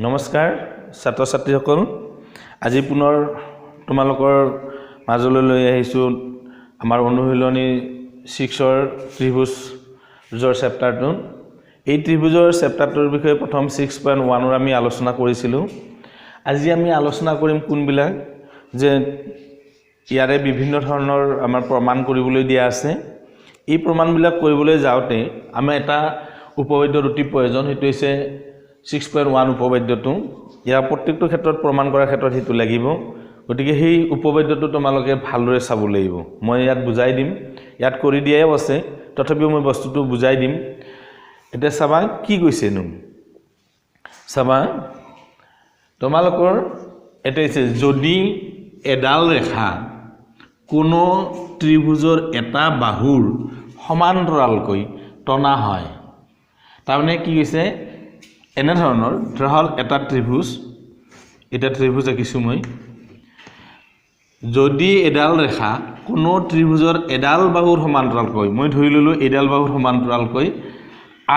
নমস্কাৰ ছাত্ৰ ছাত্ৰীসকল আজি পুনৰ তোমালোকৰ মাজলৈ লৈ আহিছো আমাৰ অনুশীলনী 6 ৰ ত্ৰিভুজৰ চেপ্টাৰটো এই ত্ৰিভুজৰ চেপ্টাৰটোৰ বিষয়ে প্ৰথম 6.1 ৰ আমি আলোচনা কৰিছিলো আজি আমি আলোচনা কৰিম কোনবিলাক যে ইয়াৰে বিভিন্ন ধৰণৰ আমাৰ প্ৰমাণ কৰিবলৈ দিয়া আছে এই প্ৰমাণবিলাক কৰিবলৈ যাওতে আমি এটা উপপাদ্য ৰুটি প্ৰয়োজন হেতু হৈছে 6.1 উপপাদ্যটো ইয়াৰ প্ৰত্যেকটো ক্ষেত্ৰত প্ৰমাণ কৰাৰ ক্ষেত্ৰত হেতু লাগিব গতিকে সেই উপপাদ্যটো তোমালোকে ভালদৰে চাব লাগিব মই ইয়াত বুজাই দিম ইয়াত কৰি দিয়াই আছে তথাপিও মই বস্তুটো বুজাই দিম এটা চাবা কি কৈছেনো চাবা তোমালোকৰ এটা আছে যদি এডাল ৰেখা কোনো ত্ৰিভুজৰ এটা বাহুৰ সমান্তৰালকৈ টনা হয় তাৰমানে কি কৈছে এনে ধৰণৰ ধৰহল এটা ত্ৰিভুজ আঁকিছো মই যদি এডাল ৰেখা কোনো ত্ৰিভুজৰ এডাল বাহুৰ সমান্তৰালকৈ মই ধৰি ললো এডাল বাহুৰ সমান্তৰালকৈ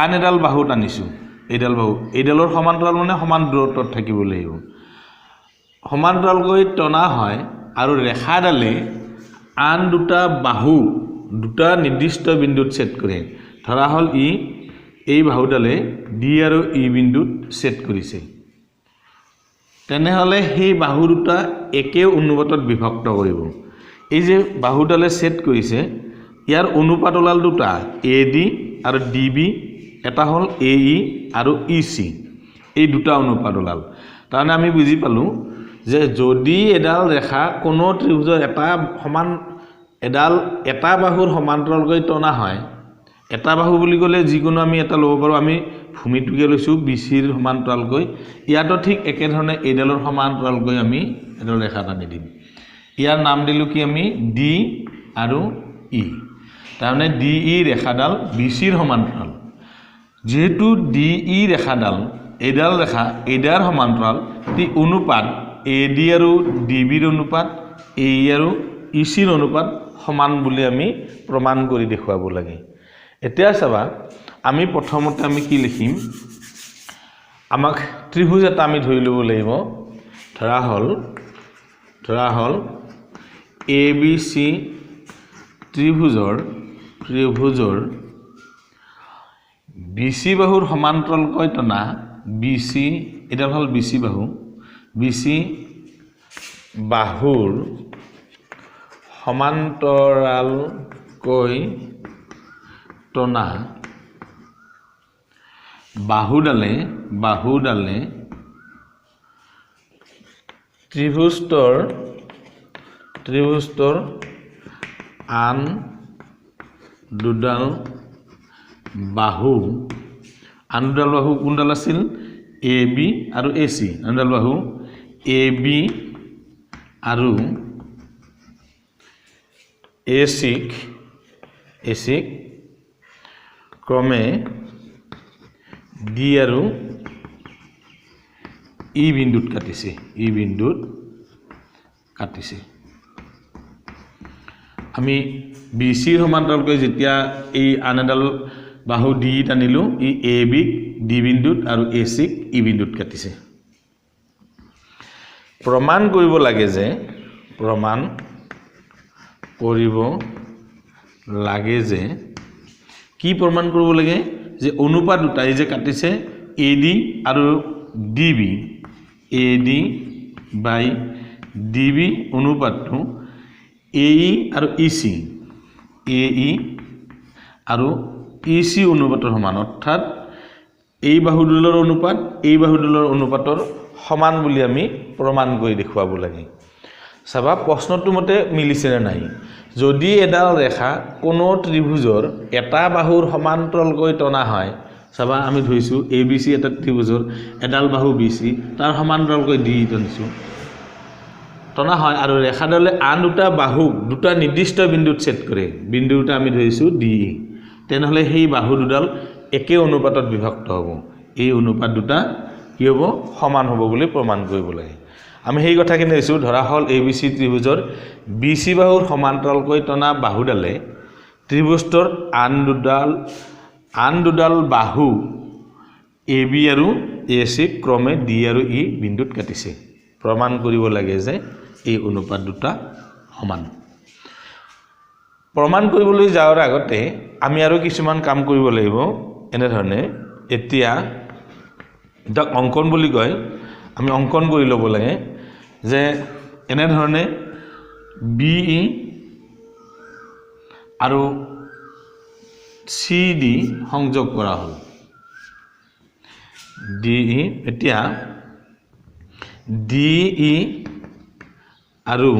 আন এডাল বাহুত আনিছো এডালৰ সমান্তৰাল মানে সমান দূৰত্বত থাকিব লাগিব সমান্তৰালকৈ টনা হয় আৰু ৰেখাডালে আন দুটা বাহু দুটা নিৰ্দিষ্ট বিন্দুত ছেদ কৰে ধৰা হল এই বাহুডালে ডি আৰু ই বিন্দুত ছেদ কৰিছে তেনেহলে সেই বাহু দুটা একে অনুপাতত বিভক্ত কৰিব এই যে বাহুডালে ছেদ কৰিছে ইয়াৰ অনুপাত ওলাল দুটা AD আৰু DB এটা হল AE আৰু EC এই দুটা অনুপাত ওলাল তাৰমানে আমি বুজি পালো যে যদি এডাল ৰেখা কোনো ত্ৰিভুজৰ এটা বাহুৰ সমান্তৰালকৈ টনা হয় এটা বাহু বুলি ক'লে যিকোনো আমি এটা ল'ব পাৰো আমি ভূমিটোকে লৈছো BC ৰ সমান্তৰালকৈ ইয়াতো ঠিক একে ধৰণে এডালৰ সমান্তৰালকৈ আমি এডাল ৰেখা টানি দিম ইয়াৰ নাম দিলো কি আমি D আৰু E তাৰমানে DE ৰেখাডাল BC ৰ সমান্তৰাল যেহেতু DE ৰেখাডাল এডাল ৰেখা এডাৰ সমান্তৰাল তি অনুপাত AD আৰু DB ৰ অনুপাত AE আৰু EC ৰ অনুপাত সমান বুলি আমি প্ৰমাণ কৰি দেখুৱাব লাগে এতিয়া চাবা আমি প্ৰথমতে আমি কি লিখিম আমাক ত্ৰিভুজ এটা আমি ধৰি লব লাগিব ধৰা হল ABC ত্ৰিভুজৰ BC বাহুৰ সমান্তৰালকৈ টনা BC এটা হল BC বাহুৰ সমান্তৰালকৈ টনা বাহুডালে ত্ৰিভুজটোৰ আন দুডাল বাহু কোনডাল আছিল AB আৰু AC আনডাল বাহু AB আৰু AC ক্ৰমে D আৰু E বিন্দুত কাটিছে আমি BC সমান্তৰালকৈ যেতিয়া এই আন এডাল বাহু D টানিলো ই AB D বিন্দুত আৰু AC E বিন্দুত কাটিছে প্ৰমাণ কৰিব লাগে যে কি প্ৰমাণ কৰিব লাগে যে অনুপাত দুটা এই যে কাটিছে AD আৰু DB AD বাই DB অনুপাতটো AE আৰু EC আৰু EC অনুপাতৰ সমান অৰ্থাৎ এই বাহুডালৰ অনুপাত এই বাহুডালৰ অনুপাতৰ সমান বুলি আমি প্ৰমাণ কৰি দেখুৱাব লাগে চাবা প্ৰশ্নটো মতে মিলিছে নে নাই যদি এডাল ৰেখা কোনো ত্ৰিভুজৰ এটা বাহুৰ সমান্তৰালকৈ টনা হয় চাবা আমি ধৰিছো ABC এটা ত্ৰিভুজৰ এডাল বাহু BC তাৰ সমান্তৰালকৈ D টানিছো টনা হয় আৰু ৰেখাডালে আন দুটা বাহু দুটা নিৰ্দিষ্ট বিন্দুত ছেদ কৰে বিন্দু দুটা আমি ধৰিছো DE তেনেহলে সেই বাহু দুডাল একে অনুপাতত বিভক্ত হ'ব এই অনুপাত দুটা কি হ'ব সমান হ'ব বুলি প্ৰমাণ কৰিব লাগে আমি সেই কথাখিনি কৈছো ধৰা হল ABC ত্ৰিভুজৰ BC বাহুৰ সমান্তৰালকৈ টনা বাহুডালে ত্ৰিভুজটোৰ আন দুডাল বাহু এ বি আৰু এ চি ক্ৰমে ডি আৰু ই বিন্দুত কাটিছে প্ৰমাণ কৰিব লাগে যে এই অনুপাত দুটা সমান প্ৰমাণ কৰিবলৈ যাওয়াৰ আগতে আমি আৰু কিছুমান কাম কৰিব লাগিব এনে ধৰণে এতিয়া এটা অঙ্কন বুলি কয় আমি অঙ্কন কৰি ল'ব লাগে যে এনে ধৰণে বি ই আৰু সি ডি সংযোগ কৰা হ'ল ডি ই এতিয়া ডি ই আৰু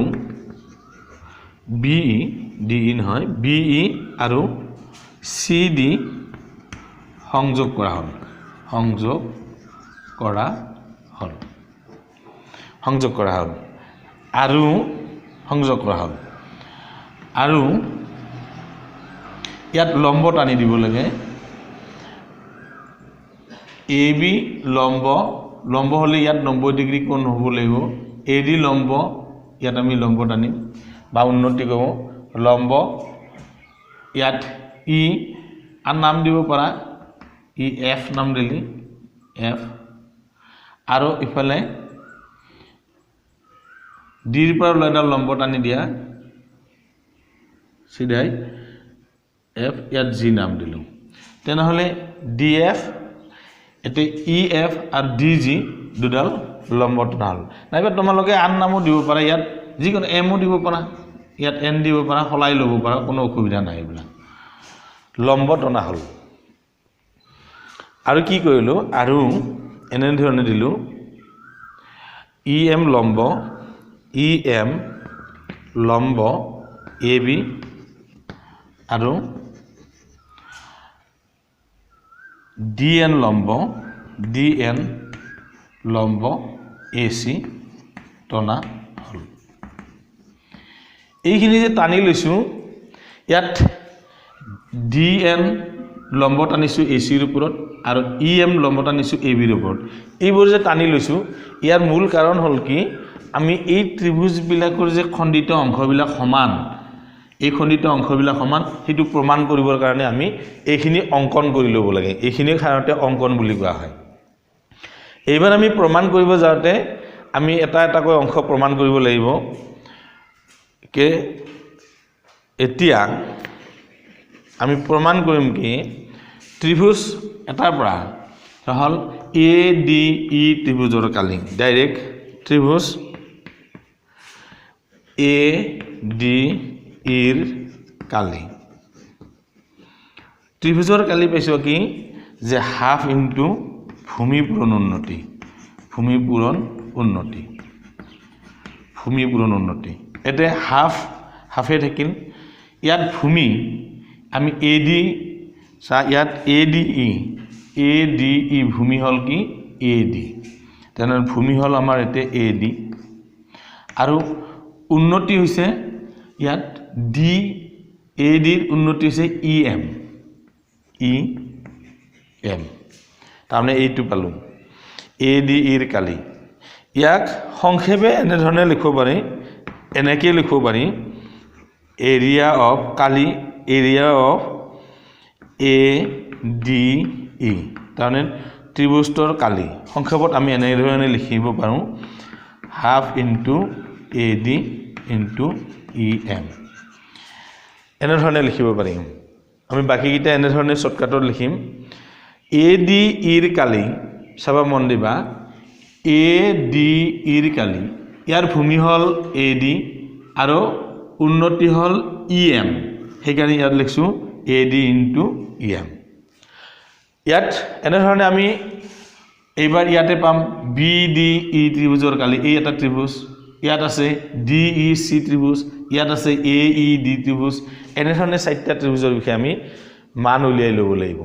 বি ই ডি ই নহয় বি ই আৰু সি ডি সংযোগ কৰা হ'ল সংযোগ কৰা হ'ল আৰু সংযোগ কৰা হ'ল আৰু ইয়াত লম্ব টানি দিব লাগে এ বি লম্ব হলে ইয়াত 90 ডিগ্ৰী কোণ হ'ব লাগিব এ ডি লম্ব ইয়াত আমি লম্ব টানিম বা উন্নতি কৰিব লম্ব ইয়াত ই আৰ নাম দিব পাৰা ই এফ নাম দিলি এফ আৰু ইফালে ডিৰ পৰা লয়ডাল লম্ব টানি দিয়া সিধাই এফ ইয়াত জি নাম দিলো তেনেহলে ডি এফ এতে E F R D G দুডাল লম্ব টানা হল নাইবা তোমালোকে আন নামও দিব পাৰা ইয়াত যিকোনো এমও দিব পাৰা ইয়াত এন দিব পাৰা হলাই ল'ব পাৰা কোনো অসুবিধা নাই এইবিলাক লম্ব টনা হল আৰু কি কৰিলো আৰু এনে ধৰণে দিলো ই এম লম্ব এ বি আৰু ডি এন লম্ব এ চি টনা হল এইখিনি যে টানি লৈছো ইয়াত ডি এন লম্ব টানিছো এ চিৰ ওপৰত আৰু ই এম লম্ব টানিছো এ বিৰ ওপৰত এইবোৰ যে টানি লৈছো ইয়াৰ মূল কাৰণ হল কি আমি এই ত্ৰিভুজ বিলাকৰ যে খণ্ডিত অংশবিলাক সমান এই খণ্ডিত অংশবিলাক সমান হেতু প্ৰমাণ কৰিবৰ কাৰণে আমি এইখিনি অঙ্কন কৰি ল'ব লাগে এইখিনি সাধাৰণতে অঙ্কন বুলি কোৱা হয় এইবাৰ আমি প্ৰমাণ কৰিব যাওঁতে আমি এটা এটাকৈ অংশ প্ৰমাণ কৰিব লাগিব কে এতিয়া আমি প্ৰমাণ কৰিম কি ত্ৰিভুজ এটাৰ পৰা হল এ ডি ই ত্ৰিভুজৰ কালি ডাইৰেক্ট ত্ৰিভুজ এ ডি ইৰ কালি ত্ৰিভুজৰ কালি পাইছো কি যে হাফ ইনটু ভূমিপূৰণ উন্নতি এতে হাফে থাকিল ইয়াত ভূমি আমি এ ডি ইয়াত এ ডি ই ভূমি হল কি এ ডি তেনে ভূমি হল আমাৰ এতে এ ডি আৰু উন্নতি হৈছে ইয়াত ডি এ ডিৰ উন্নতি হৈছে ই এম তাৰমানে এইটো পালো এ ডি ইৰ কালি ইয়াক সংক্ষেপে এনে ধৰণে লিখিব পাৰি এনেকে লিখিব পাৰি area of A D E তাৰমানে ত্ৰিভুজৰ কালি সংক্ষেপত আমি এনে ধৰণে লিখিব পাৰো half into A D into E M এনে ধৰণে লিখিব পাৰিম আমি বাকিকিটা এনে ধৰণে শৰ্টকাটত লিখিম এ ডি ইৰ কালি চাবা মন দিবা এ ডি ইৰ কালি ইয়াৰ ভূমি হল এ ডি আৰু উন্নতি হল ই এম সেইকাৰণে ইয়াত লিখছো A D into E M ইয়াত এনে ধৰণে আমি এইবাৰ ইয়াতে পাম বি ডি ই ত্ৰিভুজৰ কালি এই এটা ত্ৰিভুজ ইয়াত আছে ডি ই সি ত্ৰিভুজ ইয়াত আছে এ ই ডি ত্ৰিভুজ এনে ধৰণে চাৰিটা ত্ৰিভুজৰ বিষয়ে আমি মান উলিয়াই ল'ব লাগিব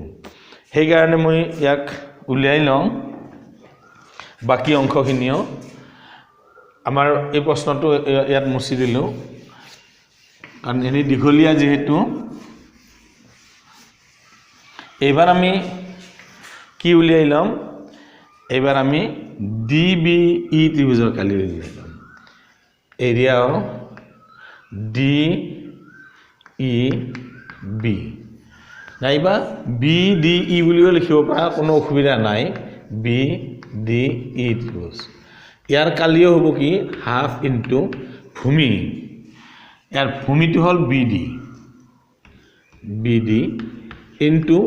সেইকাৰণে মই ইয়াক উলিয়াই লওঁ বাকি অংশখিনিও আমাৰ এই প্ৰশ্নটো ইয়াত মুছি দিলো কাৰণ এনে দীঘলীয়া যেহেতু এইবাৰ আমি কি উলিয়াই লম এইবাৰ আমি ডি বি ই ত্ৰিভুজৰ কালি উলিয়াই লম এৰিয়া ডি ই বি নাইবা BDE বুলিও লিখিব পাৰা কোনো অসুবিধা নাই BDE ত্ৰিভুজ ইয়াৰ কালিও হ'ব কি হাফ ইনটু ভূমি ইয়াৰ ভূমিটো হ'ল BD ইনটু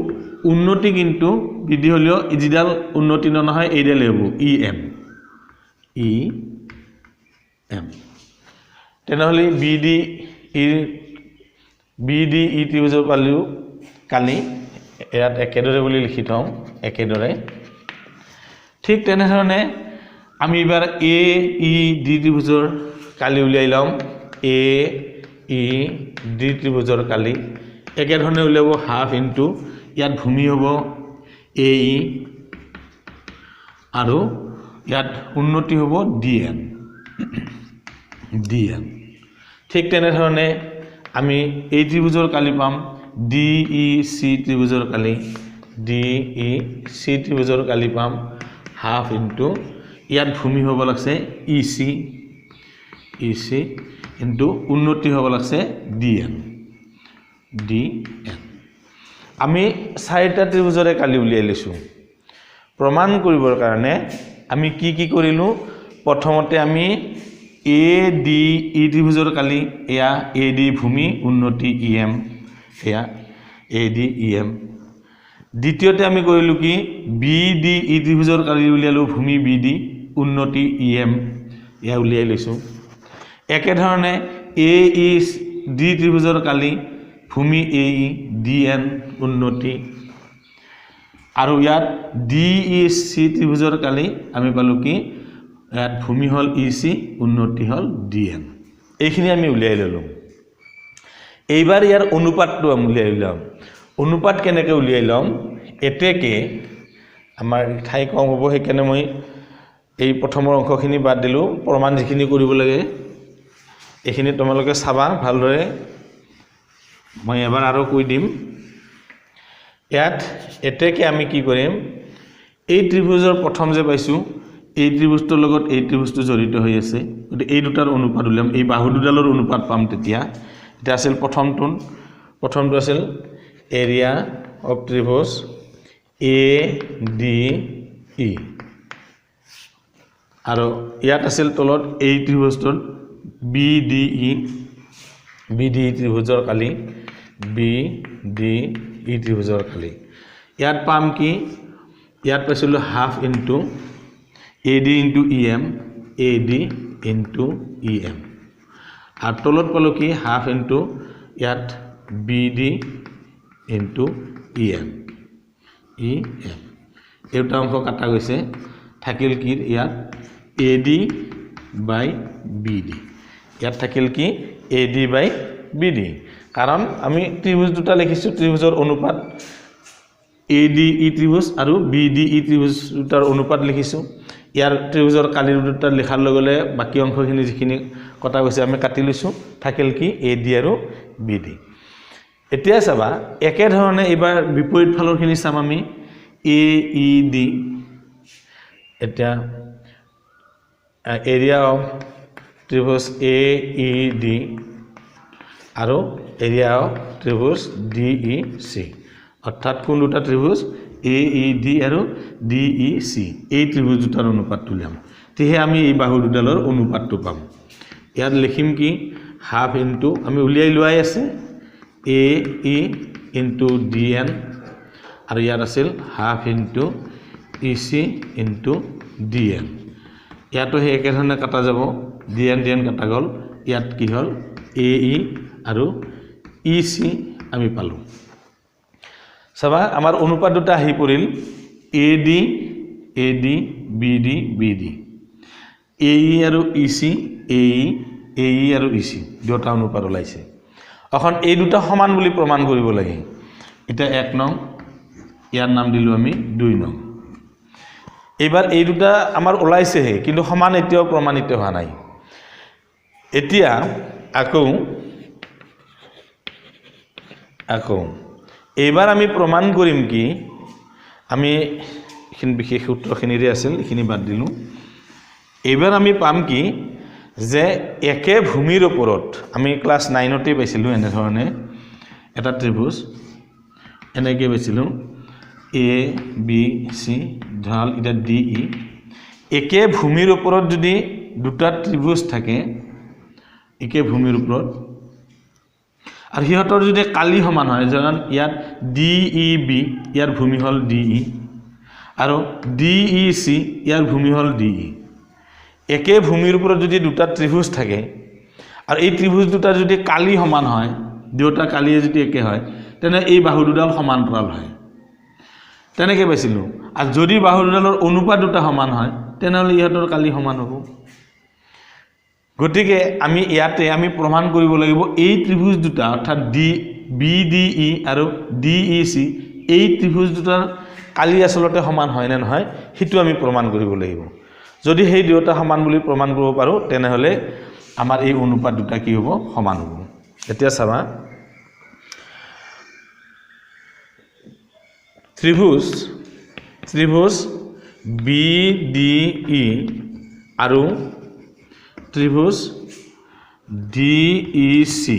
উন্নতি কিন্তু BD হলেও ইজিডাল উন্নতি নহয় এইডাল হ'ব EM তেনেহলে BDE ত্ৰিভুজৰ পালিও কালি ইয়াত একেদৰে বুলি লিখি থওঁ একেদৰে ঠিক তেনেধৰণে আমি এবাৰ AED ত্ৰিভুজৰ কালি উলিয়াই লম AED ত্ৰিভুজৰ কালি একেধৰণে উলিয়াব হাফ ইনটু ইয়াত ভূমি হ'ব AE আৰু ইয়াত উন্নতি হ'ব DN ঠিক তেনেধৰণে আমি এই ত্ৰিভুজৰ কালি পাম DEC ত্ৰিভুজৰ কালি DEC ত্ৰিভুজৰ কালি পাম হাফ ইনটু ইয়াত ভূমি হ'ব লাগছে EC ইনটু উন্নতি হ'ব লাগছে DN আমি চাৰিটা ত্ৰিভুজৰে কালি উলিয়াই লৈছো প্ৰমাণ কৰিবৰ কাৰণে আমি কি কৰিলো প্ৰথমতে আমি ADE ত্ৰিভুজৰ কালি এয়া AD ভূমি উন্নতি EM এয়া ADEM দ্বিতীয়তে আমি কৰিলো কি BDE ত্ৰিভুজৰ কালি উলিয়ালো ভূমি BD উন্নতি EM এয়া উলিয়াই লৈছো একেধৰণে AED ত্ৰিভুজৰ কালি ভূমি AE DN উন্নতি আৰু ইয়াত DEC ত্ৰিভুজৰ কালি আমি পালো কি ইয়াত ভূমি হল EC উন্নতি হল DN এইখিনি আমি উলিয়াই ললো এইবাৰ ইয়াৰ অনুপাতটো আমি উলিয়াই লম অনুপাত কেনেকৈ উলিয়াই লম এতেকে আমাৰ ঠাই কম হ'ব সেইকাৰণে মই এই প্ৰথমৰ অংশখিনি বাদ দিলো প্ৰমাণ যিখিনি কৰিব লাগে এইখিনি তোমালোকে চাবা ভালদৰে মই এবাৰ আৰু কৈ দিম ইয়াত এতেকে আমি কি কৰিম এই ত্ৰিভুজৰ প্ৰথম যে পাইছো এই ত্ৰিভুজটোৰ লগত এই ত্ৰিভুজটো জড়িত হৈ আছে গতি এই দুটাৰ অনুপাত উলিয়াম এই বাহু দুডালৰ অনুপাত পাম তেতিয়া এটা আছিল প্ৰথমটো আছিল এৰিয়া অফ ত্ৰিভুজ ADE আৰু ইয়াত আছিল তলত এই ত্ৰিভুজটোৰ BDE ত্ৰিভুজৰ কালি BDE ত্ৰিভুজৰ কালি ইয়াত পাম কি ইয়াত পাইছিল half into AD into EM AD into EM আর তলত পালো কি হাফ ইনটু ইয়াত BD ইনটু EM এটা অংশ কাটা গৈছে থাকিল কি ইয়াত AD বাই BD ইয়াত থাকিল কি AD বাই BD কাৰণ আমি ত্ৰিভুজ দুটা লিখিছো ত্ৰিভুজৰ অনুপাত ADE ত্ৰিভুজ আৰু BDE ত্ৰিভুজ দুটাৰ অনুপাত লিখিছো ইয়াৰ ত্ৰিভুজৰ কালি দুটা লিখাৰ লগে বাকি অংশখিনি যিখিনি কটা গৈছে আমি কাটি লৈছো থাকিল কি AD আৰু BD এতিয়া চাবা একে ধৰণে এবাৰ বিপৰীত ফালৰখিনি চাম আমি AED এটা এৰিয়া অফ ত্ৰিভুজ AED আৰু এৰিয়া অফ ত্ৰিভুজ DEC অৰ্থাৎ কোন দুটা ত্ৰিভুজ AED আৰু DEC এই ত্ৰিভুজ দুটাৰ অনুপাত তুলিম তেহে আমি এই বাহু দুডালৰ অনুপাতটো পাম ইয়াত লিখিম কি হাফ ইনটু আমি উলিয়াই লোৱাই আছে AE ইনটু DN আৰু ইয়াত আছিল half into EC into DN ইয়াতো হে একে ধৰণে কাটা যাব DN কাটা গল ইয়াত কি হল AE আৰু EC আমি পালো সবা আমাৰ অনুপাত দুটা আহি পৰিল AD BD AE আৰু EC AE আৰু EC দুটা অনুপাত ওলাইছে এখন এই দুটা সমান বুলি প্ৰমাণ কৰিব লাগে এটা 1 নং ইয়াৰ নাম দিলো আমি 2 নং এবাৰ এই দুটা আমাৰ ওলাইছে কিন্তু সমান এতিয়াও প্ৰমাণিত হোৱা নাই এতিয়া আকৌ এবাৰ আমি প্ৰমাণ কৰিম কি আমি এখিনি বিশেষ সূত্ৰখিনিৰে আছিল এখিনি বাদ দিলো এবাৰ আমি পাম কি যে একে ভূমিৰ ওপৰত আমি ক্লাস 9 তে পাইছিলো এনে ধৰণে এটা ত্ৰিভুজ এনেকৈ পাইছিলোঁ এ বি চি ধৰাল এতিয়া ডি ই একে ভূমিৰ ওপৰত যদি দুটা ত্ৰিভুজ থাকে একে ভূমিৰ ওপৰত আৰু সিহঁতৰ যদি কালি সমান হয় যেন ইয়াত ডি ই বি ইয়াৰ ভূমি হ'ল ডি ই আৰু ডি ই চি ইয়াৰ ভূমি হ'ল ডি ই একে ভূমিৰ ওপৰত যদি দুটা ত্ৰিভুজ থাকে আৰু এই ত্ৰিভুজ দুটাৰ যদি কালি সমান হয় দুটা কালিয়ে যদি একে হয় তেনে এই বাহু দুডাল সমান্তৰাল হয় তেনেকৈ পাইছিলোঁ আৰু যদি বাহু দুডালৰ অনুপাত দুটা সমান হয় তেনেহ'লে ইহঁতৰ কালি সমান হ'ব গতিকে আমি ইয়াতে আমি প্ৰমাণ কৰিব লাগিব এই ত্ৰিভুজ দুটা অৰ্থাৎ ডি বি ডি ই আৰু ডি ই চি এই ত্ৰিভুজ দুটাৰ কালি আচলতে সমান হয় নে নহয় সেইটো আমি প্ৰমাণ কৰিব লাগিব যদি সেই দুটা সমান বুলি প্ৰমাণ কৰিব পাৰোঁ তেনেহ'লে আমাৰ এই অনুপাত দুটা কি হ'ব সমান হ'ব এতিয়া চাবা ত্ৰিভুজ বি ডি ই আৰু ত্ৰিভুজ ডি ই চি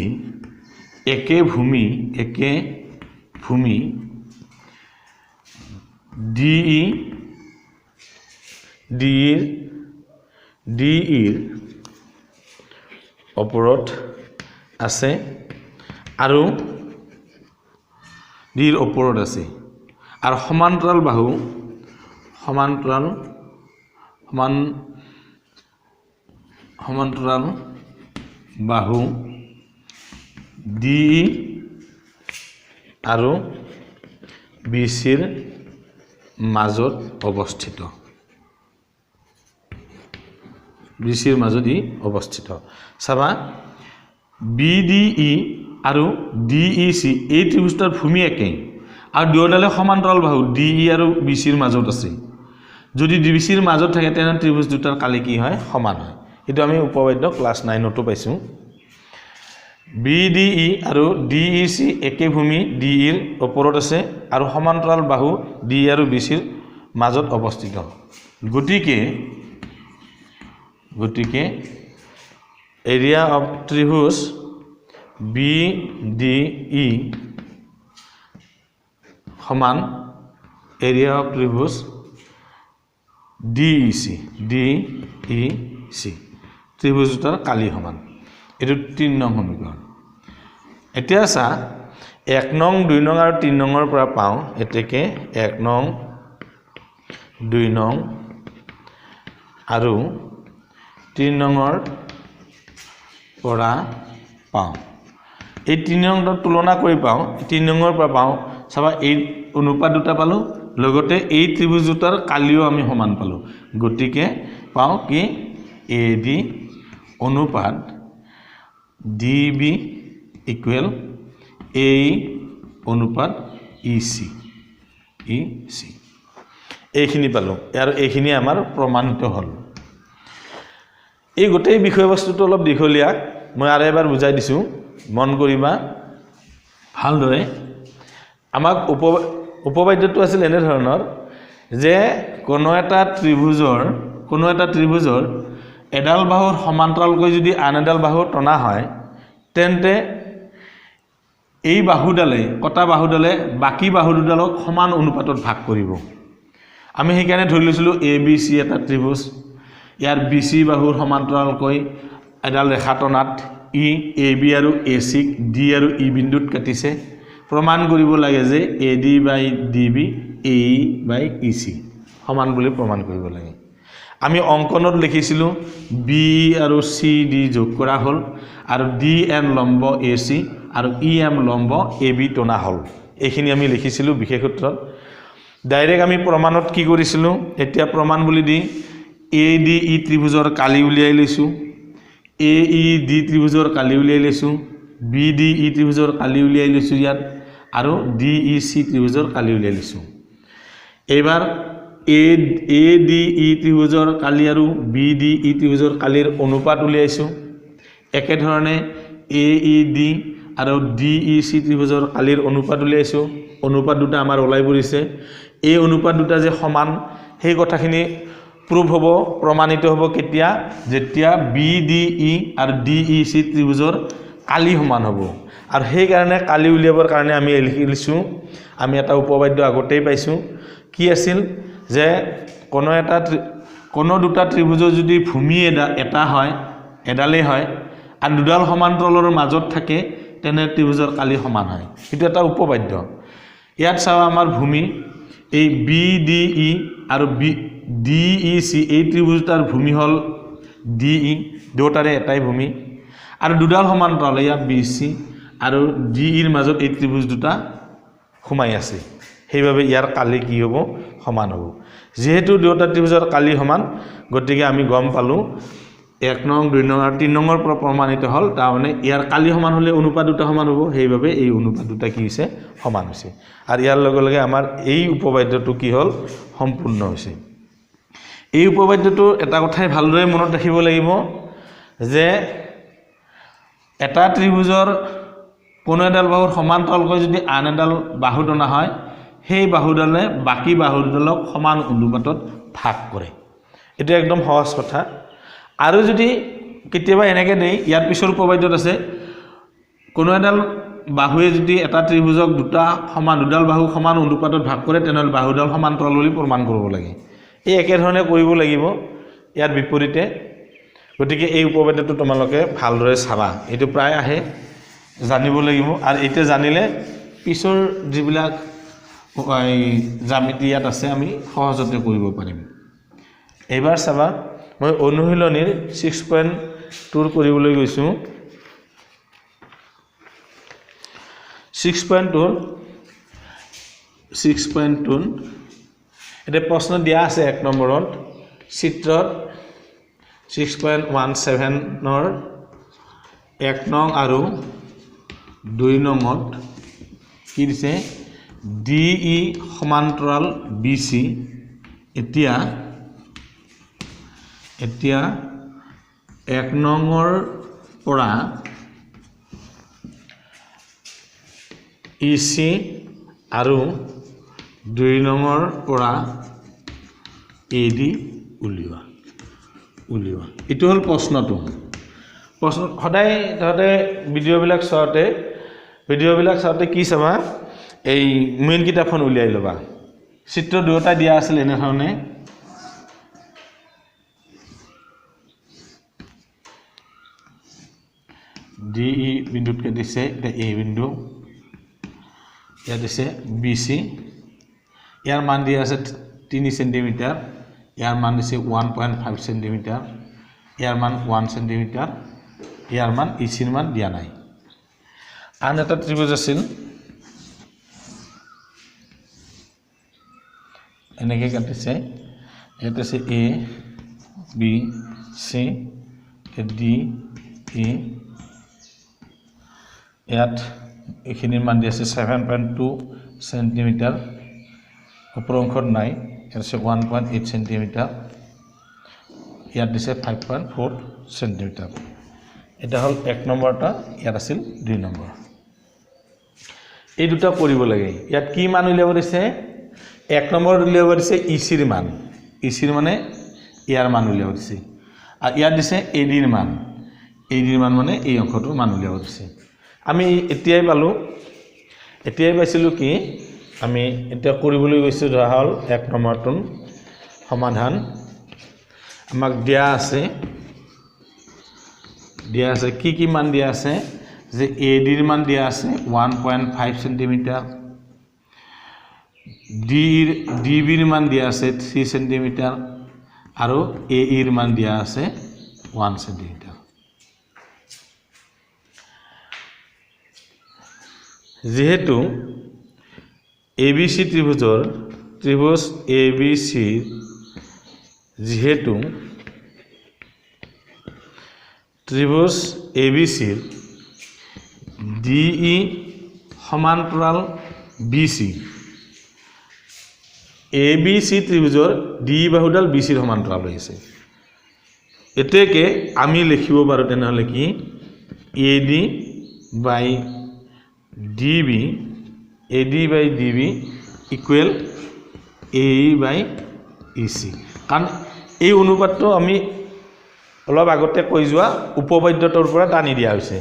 একে ভূমি ডি ইৰ ওপৰত আছে আৰু ডিৰ ওপৰত আছে আৰু সমান্তৰাল বাহু ডি আৰু বি চিৰ মাজত অৱস্থিত চাবা বি ডি ই আৰু ডি ই চি এই ত্ৰিভুজটোৰ ভূমি একেই আৰু দুয়োডালে সমান্তৰাল বাহু ডি ই আৰু বি চিৰ মাজত আছে যদি ডি বি চিৰ মাজত থাকে তেনে ত্ৰিভুজ দুটাৰ কালি কি হয় সমান হয় এইটো আমি উপবাদ্য ক্লাছ 9তো পাইছোঁ বি ডি ই আৰু ডি ই চি একে ভূমি ডি ইৰ ওপৰত আছে আৰু সমান্তৰাল বাহু ডি ই আৰু বি চিৰ মাজত অৱস্থিত গতিকে এৰিয়া অফ ত্ৰিভুজ বি ডি ই সমান এৰিয়া অফ ত্ৰিভুজ ডি ই চি ত্ৰিভুজ দুটাৰ কালি সমান এইটো 3 নং সমীকৰণ এতিয়া চা 1 নং 2 নং আৰু 3 নঙৰ পৰা পাওঁ এতেকে 1 নং 2 নং আৰু 3 নঙৰ পৰা পাওঁ এই 3 নংৰ তুলনা কৰি পাওঁ 3 নঙৰ পৰা পাওঁ চাবা এই অনুপাত দুটা পালোঁ লগতে এই ত্ৰিভুজ দুটাৰ কালিও আমি সমান পালোঁ গতিকে পাওঁ কি এ ডি অনুপাত ডি বি ইকুৱেল এ অনুপাত ই চি এইখিনি পালোঁ আৰু এইখিনি আমাৰ প্ৰমাণিত হ'ল এই গোটেই বিষয়বস্তুটো অলপ দীঘলীয়া মই আৰু এবাৰ বুজাই দিছোঁ মন কৰিবা ভালদৰে আমাক উপবাদ্যটো আছিল এনে ধৰণৰ যে কোনো এটা ত্ৰিভুজৰ এডাল বাহুৰ সমান্তৰালকৈ যদি আন এডাল বাহু টনা হয় তেন্তে এই কটা বাহুডালে বাকী বাহু দুডালক সমান অনুপাতত ভাগ কৰিব আমি সেইকাৰণে ধৰি লৈছিলোঁ এ বি চি এটা ত্ৰিভুজ ইয়াৰ বি চি বাহুৰ সমান্তৰালকৈ এডাল ৰেখা টনাত ই এ বি আৰু এ চিক ডি আৰু ই বিন্দুত কাটিছে প্ৰমাণ কৰিব লাগে যে A D by D B A E by E C সমান বুলি প্ৰমাণ কৰিব লাগে আমি অংকনত লিখিছিলোঁ বি আৰু চি ডি যোগ কৰা হ'ল আৰু ডি এম লম্ব এ চি আৰু ই এম লম্ব এ বি টনা হ'ল এইখিনি আমি লিখিছিলোঁ বিশেষ সূত্ৰত ডাইৰেক্ট আমি প্ৰমাণত কি কৰিছিলোঁ এতিয়া প্ৰমাণ বুলি দি এ ডি ই ত্ৰিভুজৰ কালি উলিয়াই লৈছোঁ এ ই ডি ত্ৰিভুজৰ কালি উলিয়াই লৈছোঁ বি ডি ই ত্ৰিভুজৰ কালি উলিয়াই লৈছোঁ ইয়াত আৰু ডি ই চি ত্ৰিভুজৰ কালি উলিয়াই লৈছোঁ এইবাৰ এ ডি ই ত্ৰিভুজৰ কালি আৰু বি ডি ই ত্ৰিভুজৰ কালিৰ অনুপাত উলিয়াইছোঁ একেধৰণে এ ই ডি আৰু ডি ই চি ত্ৰিভুজৰ কালিৰ অনুপাত উলিয়াইছোঁ অনুপাত দুটা আমাৰ ওলাই পৰিছে এই অনুপাত দুটা যে সমান সেই কথাখিনি প্ৰুভ হ'ব প্ৰমাণিত হ'ব কেতিয়া যেতিয়া বি ডি ই আৰু ডি ই চি ত্ৰিভুজৰ কালি সমান হ'ব আৰু সেই কাৰণে কালি উলিয়াবৰ কাৰণে আমি লিখিছোঁ আমি এটা উপবাদ্য আগতেই পাইছোঁ কি আছিল যে কোনো দুটা ত্ৰিভুজৰ যদি ভূমি এটা হয় এডালেই হয় আৰু দুডাল সমান্তৰালৰ মাজত থাকে তেনে ত্ৰিভুজৰ কালি সমান হয় এটা এটা উপবাদ্য ইয়াত চাও আমাৰ ভূমি এই BDE আৰু DEC এই ত্ৰিভুজটাৰ ভূমি হল DE দুটাৰে এটাই ভূমি আৰু দুডাল সমান্তৰাল ইয়াত BC আৰু DE ৰ মাজত এই ত্ৰিভুজ দুটা সোমাই আছে সেইভাবে ইয়াৰ কালি কি হ'ব সমান হ'ব যেহেতু দুটা ত্ৰিভুজৰ কালি সমান গতিকে আমি গম পালো 1 নং 2 নং আৰু 3 নম্বৰ পৰা প্ৰমাণিত হল তাৰ মানে ইয়াৰ কালি সমান হলে অনুপাত দুটা সমান হ'ব সেইভাবে এই অনুপাত দুটা কি হৈছে সমান হৈছে আৰু ইয়াৰ লগে লগে আমাৰ এই উপবাদ্যটো কি হল সম্পূৰ্ণ হৈছে এই উপবাদ্যটো এটা কথাই ভালদৰে মনত ৰাখিব লাগিব যে এটা ত্ৰিভুজৰ কোনো এডাল বাহুৰ সমান্তৰালকৈ যদি আন এডাল বাহু টনা হয় সেই বাহুডালে বাকি বাহুডালক সমান অনুপাতত ভাগ কৰে এটা একদম সহজ কথা আৰু যদি কেতিয়াবা এনেকৈ দেই ইয়াৰ পিছৰ উপবাদ্যত আছে কোনো এডাল বাহুৱে যদি এটা ত্ৰিভুজক দুডাল বাহু সমান অনুপাতত ভাগ কৰে তেনেহলে বাহুডাল সমান্তৰাল বুলি প্ৰমাণ কৰিব লাগে এই একে ধৰণে কৰিব লাগিব ইয়াৰ বিপৰীতে গতিকে এই উপবাদ্যটো তোমালোকে ভালদৰে চাবা এটো প্ৰায় আহে জানিব লাগিব আৰু এটা জানিলে পিছৰ যিবিলাক জ্যামিতি ইয়াত আছে আমি সহজতে কৰিব পাৰিম এবাৰ চাবা মই অনুশীলনীৰ 6.2 কৰিবলৈ গৈছো 6.2 এটা প্ৰশ্ন দিয়া আছে 1 নম্বৰত চিত্ৰত 6.17 নৰ 1 নং আৰু 2 নংত কি দিছে DE সমান্তৰাল BC এতিয়া 1 নংৰ পৰা EC আৰু 2 নংৰ পৰা AD উলিওৱা এটো হল প্ৰশ্নটো প্ৰশ্ন সদায় তাতে ভিডিওবিলাক চাওতে কি চাবা এই মেইন কিতাপখন উলিয়াই লবা চিত্ৰ দুটা দিয়া আছিল এনে ধৰণে DE বিন্দুতকে দিছে এটা A বিন্দু ইয়াত দিছে BC ইয়াৰ মান দিয়া আছে 3 সেন্টিমিটাৰ ইয়াৰ মান দিছে 1.5 সেন্টিমিটাৰ ইয়াৰ মান 1 সেন্টিমিটাৰ ইয়াৰ মান EC ৰ মান দিয়া নাই আন এটা ত্ৰিভুজ আছিল এনেকে কাটিছে এটা আছে A B C D E ইয়াত এখিনিৰ মান দিয়া আছে 7.2 সেন্টিমিটাৰ ওপৰ অংশত নাই ইয়াত আছে 1.8 সেন্টিমিটাৰ ইয়াত দিছে 5.4 সেন্টিমিটাৰ এটা হল 1 নম্বৰটা ইয়াত আছিল 2 নম্বৰ এই দুটা কৰিব লাগে ইয়াত কি মান উলিয়াব দিছে 1 নম্বৰ উলিয়াব দিছে EC ৰ মান EC ৰ মানে ইয়াৰ মান উলিয়াব দিছে আৰু ইয়াত দিছে AD ৰ মান মানে এই অংশটোৰ মান উলিয়াব দিছে আমি এতিয়াই পাইছিলো কি আমি এটা কৰিবলৈ গৈছো ধৰা হল 1 নম্বৰটোৰ সমাধান আমাক দিয়া আছে কি মান দিয়া আছে যে AD ৰ মান দিয়া আছে 1.5 সেন্টিমিটাৰ DB ৰ মান দিয়া আছে 3 সেন্টিমিটাৰ আৰু AE ৰ মান দিয়া আছে 1 সেন্টিমিটাৰ যেহেতু ABC ত্ৰিভুজ ABC যেহেতু ত্ৰিভুজ ABC DE সমান্তৰাল BC ABC ত্ৰিভুজৰ DE বাহুডাল BC ৰ সমান্তৰাল হৈছে এতেকে আমি লিখিব পাৰো তেনেহলে কি AD by DB equal AE by EC কাৰণ এই অনুপাতটো আমি অলপ আগতে কৈ যোৱা উপবাদ্যটোৰ পৰা টানি দিয়া হৈছে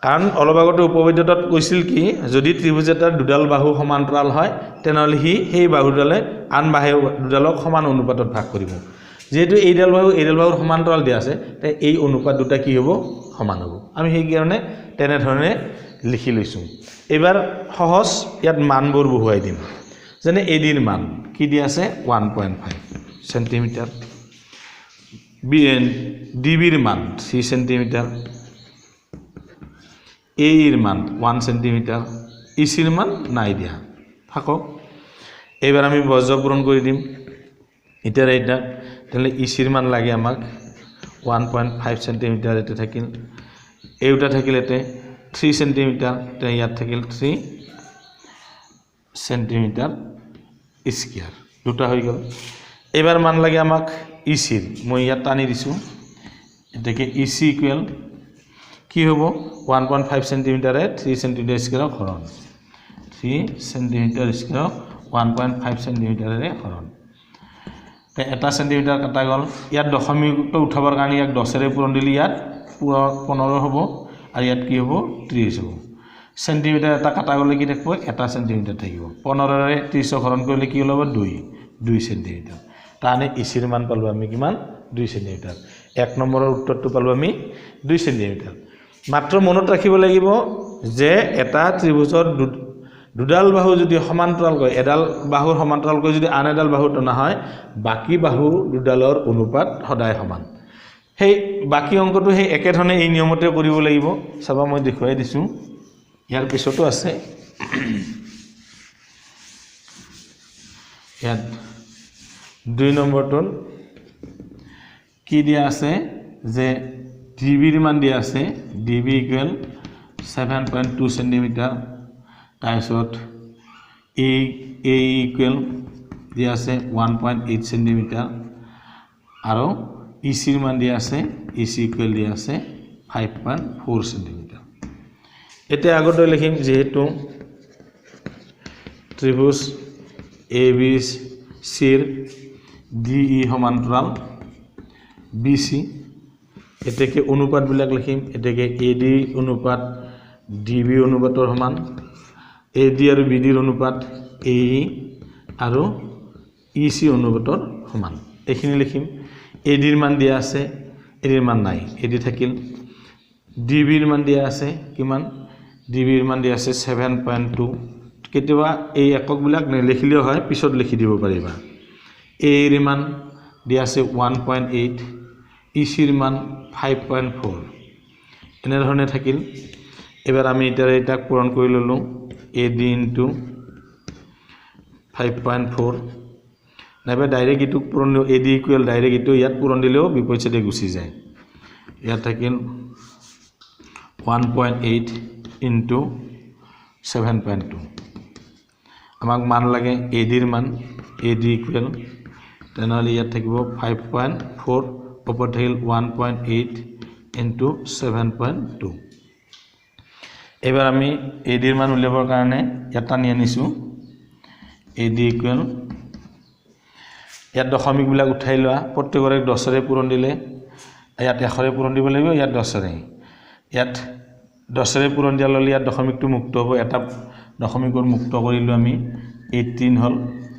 কাৰণ অলপ আগতে উপপাদ্যত কৈছিল কি যদি ত্ৰিভুজ এটাৰ দুডাল বাহু সমান্তৰাল হয় তেনেহ'লে সেই বাহুডালে আন বাহু দুডালক সমান অনুপাতত ভাগ কৰিব যেহেতু এইডাল বাহুৰ সমান্তৰাল দিয়া আছে তে এই অনুপাত দুটা কি হ'ব সমান হ'ব আমি সেই কাৰণে তেনেধৰণে লিখি লৈছোঁ এবাৰ সহজ ইয়াত মানবোৰ বহুৱাই দিম যেনে এডিৰ মান কি দিয়া আছে 1.5 সেন্টিমিটাৰ ডিবিৰ মান 3 সেন্টিমিটাৰ এৰ মান 1 সেন্টিমিটাৰ ইচিৰ মান নাই দিয়া থাকক এবাৰ আমি বজ্ৰ পূৰণ কৰি দিম ইটাৰ এটা তাহলে ইচিৰ মান লাগে আমাক 1.5 সেন্টিমিটাৰ এতে থাকিল এইটা থাকিল এতে 3 সেন্টিমিটাৰ তে ইয়াত থাকিল 3 সেন্টিমিটাৰ স্কয়াৰ দুটা হৈ গল এবাৰ মান লাগে আমাক ইচিৰ মই ইয়াত টানি দিছো এটাকে ইচি ইকুয়াল কি হ'ব 1.5 সেন্টিমিটারে 3 সেন্টিমিটার স্কয়ার হরণ 3 সেন্টিমিটার স্কয়ার 1.5 সেন্টিমিটারে হরণ তে এটা সেন্টিমিটার কাটা গল ইয়াত দশমিকটো উঠাবৰ কাৰণে ইয়াক 10 ৰে পূৰণ দিলে ইয়াত 15 হ'ব আৰু ইয়াত কি হ'ব 30 হ'ব সেন্টিমিটাৰ এটা কাটা গলে কি থাকিব এটা সেন্টিমিটাৰ থাকিব 15 ৰে 30 হৰণ কৰিলে কি হ'ব 2 সেন্টিমিটাৰ তানে ইচিৰ মান পালো আমি কিমান 2 সেন্টিমিটাৰ এক নম্বৰৰ উত্তৰটো পালো আমি 2 সেন্টিমিটাৰ মাত্ৰ মনত ৰাখিব লাগিব যে এটা ত্ৰিভুজৰ দুডাল বাহু যদি সমান্তৰাল কৰে এডাল বাহুৰ সমান্তৰাল কৰি যদি আন এডাল বাহু টনা হয় বাকি বাহু দুডালৰ অনুপাত সদায় সমান সেই বাকি অংকটো সেই একে ধৰণে এই নিয়মতে কৰিব লাগিব চাবা মই দেখুৱাই দিছো ইয়াৰ পিছতো আছে ইয়াত 2 নম্বৰটোত কি দিয়া আছে যে ডিবিৰ মান দিয়া আছে ডিবি ইকুয়াল 7.2 সেন্টিমিটাৰ তাৰপিছত এ ইকুয়াল দিয়া আছে 1.8 সেন্টিমিটাৰ আৰু ইচিৰ মান দিয়া আছে ইচি ইকুয়াল দিয়া আছে 5.4 সেন্টিমিটাৰ এতিয়া আগতে লিখিম যেহেতু ত্ৰিভুজ এ বি সিৰ ডিই সমান্তৰাল বিসি এতেকে অনুপাত বিলাক লিখিম এতেকে এডি অনুপাত ডিবি অনুপাতৰ সমান এডি আৰু বিডিৰ অনুপাত এ আৰু ইসি অনুপাতৰ সমান এখিনি লিখিম এডিৰ মান দিয়া আছে এডিৰ মান নাই এডি থাকিল ডিবিৰ মান দিয়া আছে কিমান ডিবিৰ মান দিয়া আছে 7.2 কেতিয়াবা এই একক বিলাক নেলিখিলেও হয় পিছত লিখি দিব পাৰিবা এৰ মান দিয়া আছে 1.8 ইচিৰ মান 5.4 এনে ধৰণে থাকিল এবাৰ আমি এটাক পূৰণ কৰি ললো এডি ইনটু 5.4 নাইবা ডাইৰেক্ট ইটুক পূৰণ এডি ইকুয়াল ডাইৰেক্ট ইটো ইয়াত পূৰণ দিলেও বিপৰীতে গুচি যায় ইয়াত থাকিল 1.8 ইনটু 7.2 আমাক মান লাগে এডিৰ মান এডি ইকুয়াল তেনেহলে ইয়াত থাকিব 5.4 ওপৰত থাকিল 1.8 ইনটু 7.2 এবাৰ আমি এডিৰ মান উলিয়াবৰ কাৰণে এটা নি আনিছো এডি ইকুয়াল ইয়াত দশমিক বিলাক উঠাই লোৱা প্ৰত্যেকৰে 10 ৰে পূৰণ দিলে ইয়াত 1 ৰে পূৰণ দিব লাগিব ইয়াত 10 ৰে ইয়াত 10 ৰে পূৰণ দিয়া ললি ইয়াত দশমিকটো মুক্ত হ'ব এটা দশমিকৰ মুক্ত কৰিলো আমি 18 হল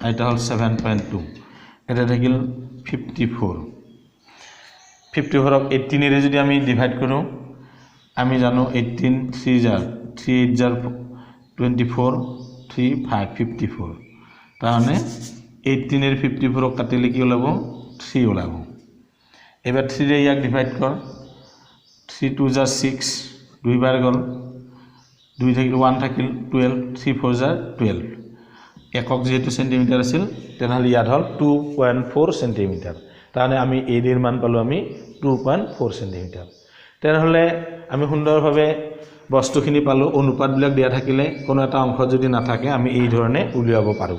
এটা হল 7.2 এটা থাকিল 54 54ক 18 ৰে যদি আমি ডিভাইড কৰো আমি জানো 18 3 jar 3 jar 24 3 5 54 তাহলে 18 এর 54ক কাটিলে কি ওলাব 3 ওলাব এবাৰ 3 ৰে ইয়াক ডিভাইড কৰ 3 2 jar 6 দুইবাৰ গল 2 থাকিল 1 থাকিল 12 3 4 jar 12 একক যেহেতু সেন্টিমিটার আছিল তেনেহলে ইয়াত হল 2.4 সেন্টিমিটার তাহলে আমি এডিৰ মান পালো আমি 2.4 সেন্টিমিটাৰ তেনেহলে আমি সুন্দৰভাৱে বস্তুখিনি পালো অনুপাত বিলাক দিয়া থাকিলে কোনো এটা অংশ যদি না থাকে আমি এই ধৰণে উলিয়াব পাৰো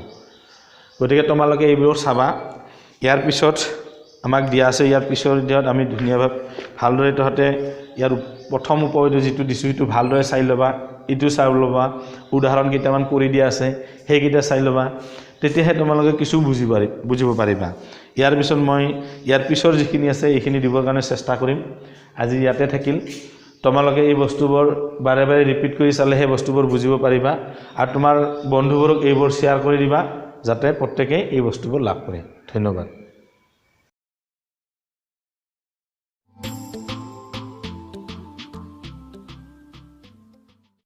গতিকে তোমালোকে এইবোৰ চাবা ইয়াৰ পিছত আমাক দিয়া আছে ইয়াৰ পিছৰ দিনত আমি ধুনীয়াভাৱে ভালদৰে তহতে ইয়াৰ প্ৰথম উপপাদ্য যেটো দিছো এটো ভালদৰে চাই লবা ইটো চাই লবা উদাহৰণ কেইটামান কৰি দিয়া আছে হেকিটা চাই লবা তেতিয়াহে তোমালোকে কিছু বুজিব পাৰিবা ইয়াৰ পিছত মই ইয়াৰ পিছৰ যিখিনি আছে এইখিনি দিবৰ কাৰণে চেষ্টা কৰিম আজি ইয়াতে থাকিল তোমালোকে এই বস্তুবোৰ বাৰে বাৰে ৰিপিট কৰি চালে সেই বস্তুবোৰ বুজিব পাৰিবা আৰু তোমাৰ বন্ধুবোৰক এইবোৰ শ্বেয়াৰ কৰি দিবা যাতে প্ৰত্যেকেই এই বস্তুবোৰ লাভ কৰে। ধন্যবাদ।